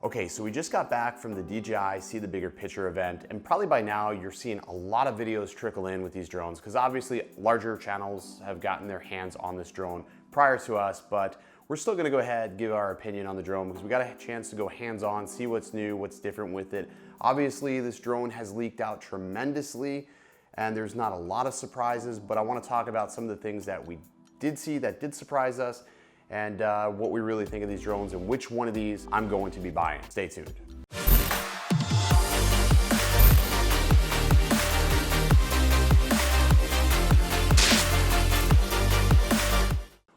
Okay, so we just got back from the DJI See the Bigger Picture event, and probably by now you're seeing a lot of videos trickle in with these drones because obviously larger channels have gotten their hands on this drone prior to us, but we're still gonna go ahead and give our opinion on the drone because we got a chance to go hands-on, see what's new, what's different with it. Obviously, this drone has leaked out tremendously and there's not a lot of surprises, but I wanna talk about some of the things that we did see that did surprise us and what we really think of these drones and which one of these I'm going to be buying. Stay tuned.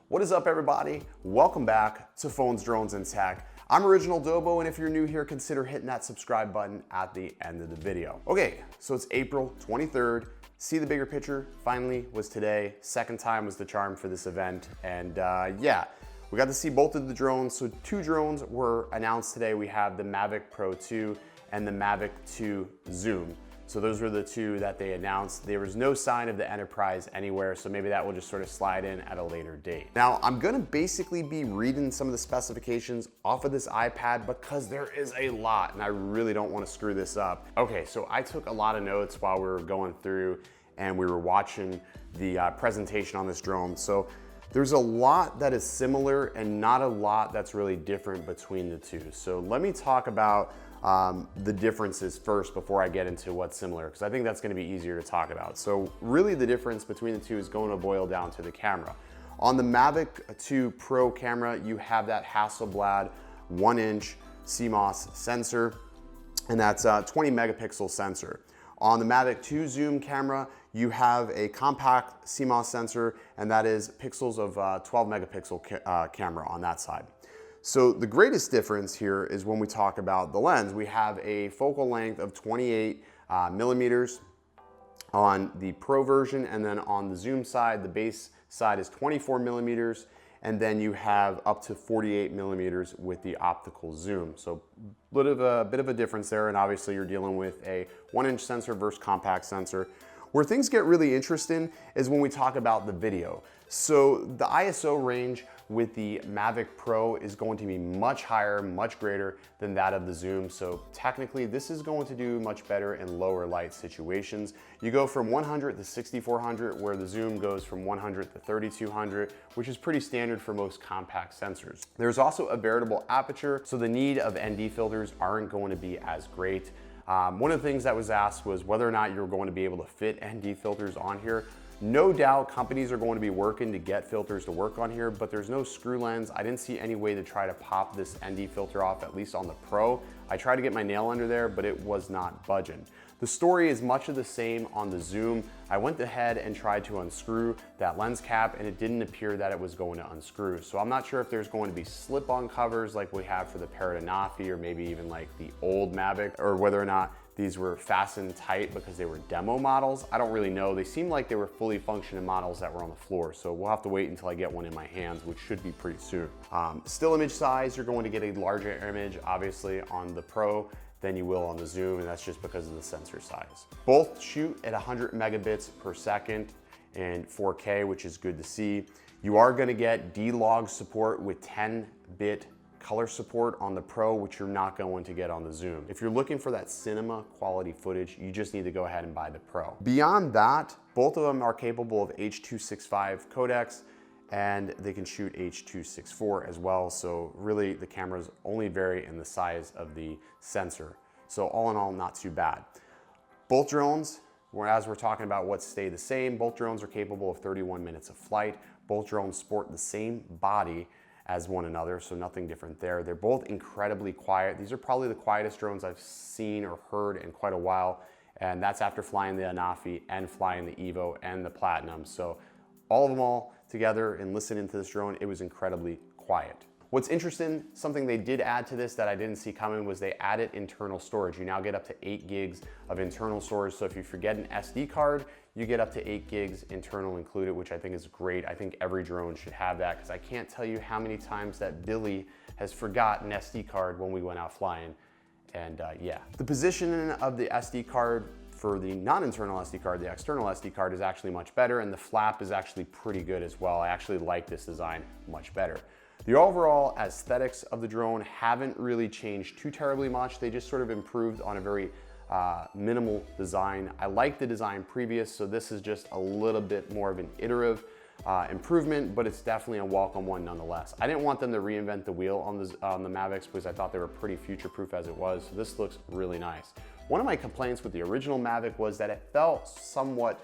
What is up, everybody? Welcome back to Phones, Drones, and Tech. I'm Original Dobo, and if you're new here, consider hitting that subscribe button at the end of the video. Okay, so it's April 23rd. See the Bigger Picture finally was today. Second time was the charm for this event. And yeah, we got to see both of the drones. So two drones were announced today. We have the Mavic Pro 2 and the Mavic 2 Zoom. So those were the two that they announced. There was no sign of the Enterprise anywhere, so maybe that will just sort of slide in at a later date. Now, I'm gonna basically be reading some of the specifications off of this iPad because there is a lot and I really don't wanna screw this up. Okay, so I took a lot of notes while we were going through and we were watching the presentation on this drone. So there's a lot that is similar and not a lot that's really different between the two. So let me talk about the differences first before I get into what's similar, because I think that's going to be easier to talk about. So really the difference between the two is going to boil down to the camera. On the Mavic 2 Pro camera, you have that Hasselblad 1-inch CMOS sensor, and that's a 20 megapixel sensor. On the Mavic 2 Zoom camera, you have a compact CMOS sensor, and that is pixels of 12 megapixel camera on that side. So the greatest difference here is when we talk about the lens. We have a focal length of 28 millimeters on the Pro version, and then on the Zoom side, the base side is 24 millimeters, and then you have up to 48 millimeters with the optical zoom. So a bit of a difference there, and obviously you're dealing with a 1-inch sensor versus compact sensor. Where things get really interesting is when we talk about the video. So the ISO range with the Mavic Pro is going to be much higher, much greater than that of the Zoom. So technically this is going to do much better in lower light situations. You go from 100 to 6400, where the Zoom goes from 100 to 3200, which is pretty standard for most compact sensors. There's also a variable aperture, so the need of ND filters aren't going to be as great. One of the things that was asked was whether or not you're going to be able to fit ND filters on here. No doubt companies are going to be working to get filters to work on here, but there's no screw lens. I didn't see any way to try to pop this ND filter off, at least on the Pro. I tried to get my nail under there, but it was not budging. The story is much of the same on the Zoom. I went ahead and tried to unscrew that lens cap, and it didn't appear that it was going to unscrew. So I'm not sure if there's going to be slip-on covers like we have for the Paradanafi, or maybe even like the old Mavic, or whether or not these were fastened tight because they were demo models. I don't really know. They seem like they were fully functioning models that were on the floor. So we'll have to wait until I get one in my hands, which should be pretty soon. Still image size, you're going to get a larger image, obviously, on the Pro than you will on the Zoom, and that's just because of the sensor size. Both shoot at 100 megabits per second and 4K, which is good to see. You are gonna get D-Log support with 10-bit color support on the Pro, which you're not going to get on the Zoom. If you're looking for that cinema quality footage, you just need to go ahead and buy the Pro. Beyond that, both of them are capable of H.265 codecs, and they can shoot H.264 as well. So really the cameras only vary in the size of the sensor. So all in all, not too bad. Both drones, as we're talking about what stay the same, both drones are capable of 31 minutes of flight. Both drones sport the same body as one another, so nothing different there. They're both incredibly quiet. These are probably the quietest drones I've seen or heard in quite a while, and that's after flying the Anafi and flying the Evo and the Platinum. So all of them all together and listening to this drone, it was incredibly quiet. What's interesting, something they did add to this that I didn't see coming, was they added internal storage. You now get up to 8 gigs of internal storage. So if you forget an SD card, you get up to 8 gigs internal included, which I think is great. I think every drone should have that, because I can't tell you how many times that Billy has forgotten an SD card when we went out flying. And yeah, the positioning of the SD card for the non-internal SD card, the external SD card, is actually much better, and the flap is actually pretty good as well. I actually like this design much better. The overall aesthetics of the drone haven't really changed too terribly much. They just sort of improved on a very minimal design. I like the design previous, so this is just a little bit more of an iterative improvement, but it's definitely a welcome one nonetheless. I didn't want them to reinvent the wheel on the Mavics because I thought they were pretty future-proof as it was, so this looks really nice. One of my complaints with the original Mavic was that it felt somewhat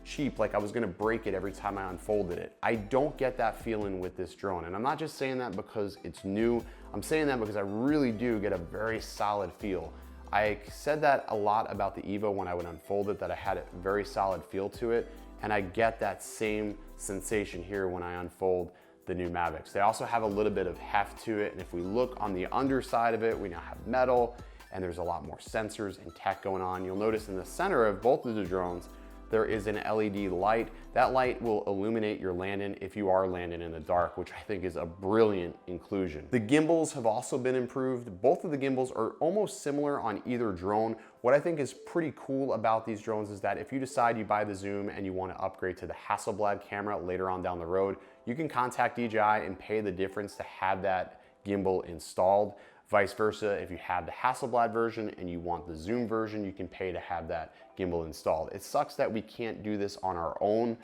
cheap, like I was gonna break it every time I unfolded it. I don't get that feeling with this drone, and I'm not just saying that because it's new, I'm saying that because I really do get a very solid feel. I said that a lot about the Evo when I would unfold it, that I had a very solid feel to it, and I get that same sensation here when I unfold the new Mavics. They also have a little bit of heft to it, and if we look on the underside of it, we now have metal, and there's a lot more sensors and tech going on. You'll notice in the center of both of the drones, there is an LED light. That light will illuminate your landing if you are landing in the dark, which I think is a brilliant inclusion. The gimbals have also been improved. Both of the gimbals are almost similar on either drone. What I think is pretty cool about these drones is that if you decide you buy the Zoom and you want to upgrade to the Hasselblad camera later on down the road, you can contact DJI and pay the difference to have that gimbal installed. Vice versa, if you have the Hasselblad version and you want the Zoom version, you can pay to have that gimbal installed. It sucks that we can't do this on our own,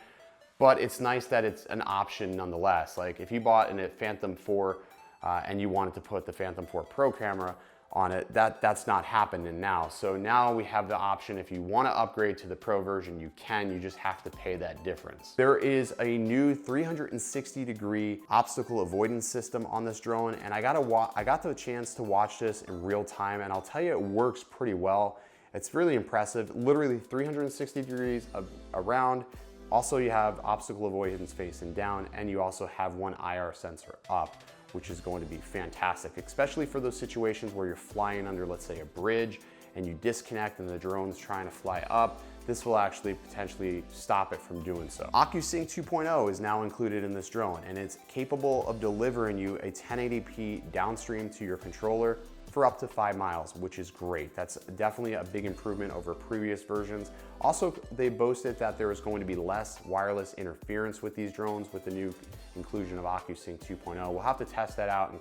but it's nice that it's an option nonetheless. Like if you bought a Phantom 4 and you wanted to put the Phantom 4 Pro camera on it, that's not happening now. So now we have the option, if you want to upgrade to the Pro version, you can, you just have to pay that difference. There is a new 360-degree obstacle avoidance system on this drone, and I got the chance to watch this in real time, and I'll tell you, it works pretty well. It's really impressive, literally 360 degrees around. Also, you have obstacle avoidance facing down, and you also have one IR sensor up, which is going to be fantastic, especially for those situations where you're flying under, let's say, a bridge and you disconnect and the drone's trying to fly up. This will actually potentially stop it from doing so. OcuSync 2.0 is now included in this drone, and it's capable of delivering you a 1080p downstream to your controller for up to 5 miles, which is great. That's definitely a big improvement over previous versions. Also, they boasted that there is going to be less wireless interference with these drones with the new inclusion of OcuSync 2.0. We'll have to test that out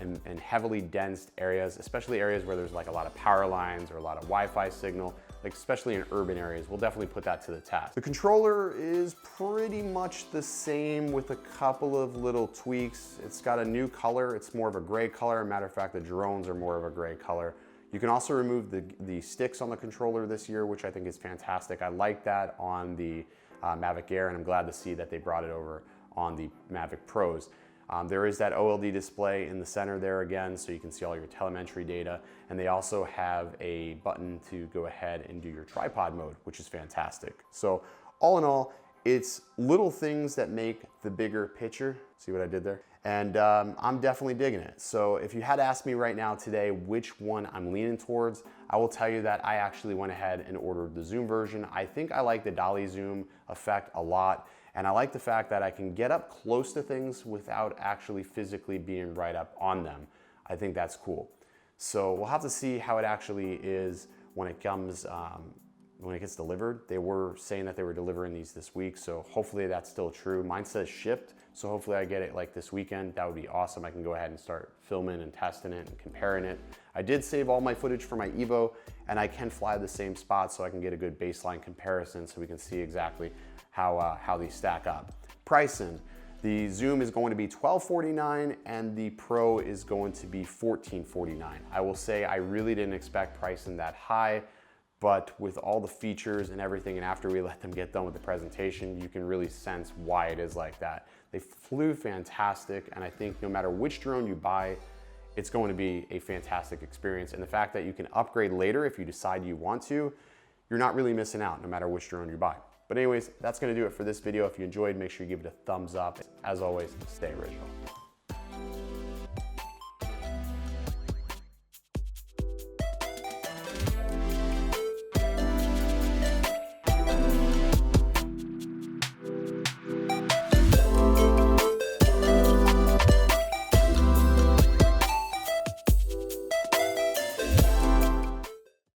in heavily dense areas, especially areas where there's like a lot of power lines or a lot of Wi-Fi signal, like especially in urban areas. We'll definitely put that to the test. The controller is pretty much the same with a couple of little tweaks. It's got a new color. It's more of a gray color. As a matter of fact, the drones are more of a gray color. You can also remove the sticks on the controller this year, which I think is fantastic. I like that on the Mavic Air, and I'm glad to see that they brought it over on the Mavic Pros. There is that OLED display in the center there again, so you can see all your telemetry data. And they also have a button to go ahead and do your tripod mode, which is fantastic. So all in all, it's little things that make the bigger picture. See what I did there? And I'm definitely digging it. So if you had asked me right now today which one I'm leaning towards, I will tell you that I actually went ahead and ordered the Zoom version. I think I like the dolly zoom effect a lot. And I like the fact that I can get up close to things without actually physically being right up on them. I think that's cool. So we'll have to see how it actually is when it comes, when it gets delivered. They were saying that they were delivering these this week, so hopefully that's still true. Mine says shipped, so hopefully I get it like this weekend. That would be awesome. I can go ahead and start filming and testing it and comparing it. I did save all my footage for my Evo, and I can fly the same spot so I can get a good baseline comparison so we can see exactly how these stack up. Pricing, the Zoom is going to be $1249 and the Pro is going to be $1449. I will say I really didn't expect pricing that high, but with all the features and everything, and after we let them get done with the presentation, you can really sense why it is like that. They flew fantastic, and I think no matter which drone you buy, it's going to be a fantastic experience. And the fact that you can upgrade later if you decide you want to, you're not really missing out no matter which drone you buy. But anyways, that's gonna do it for this video. If you enjoyed, make sure you give it a thumbs up. As always, stay original.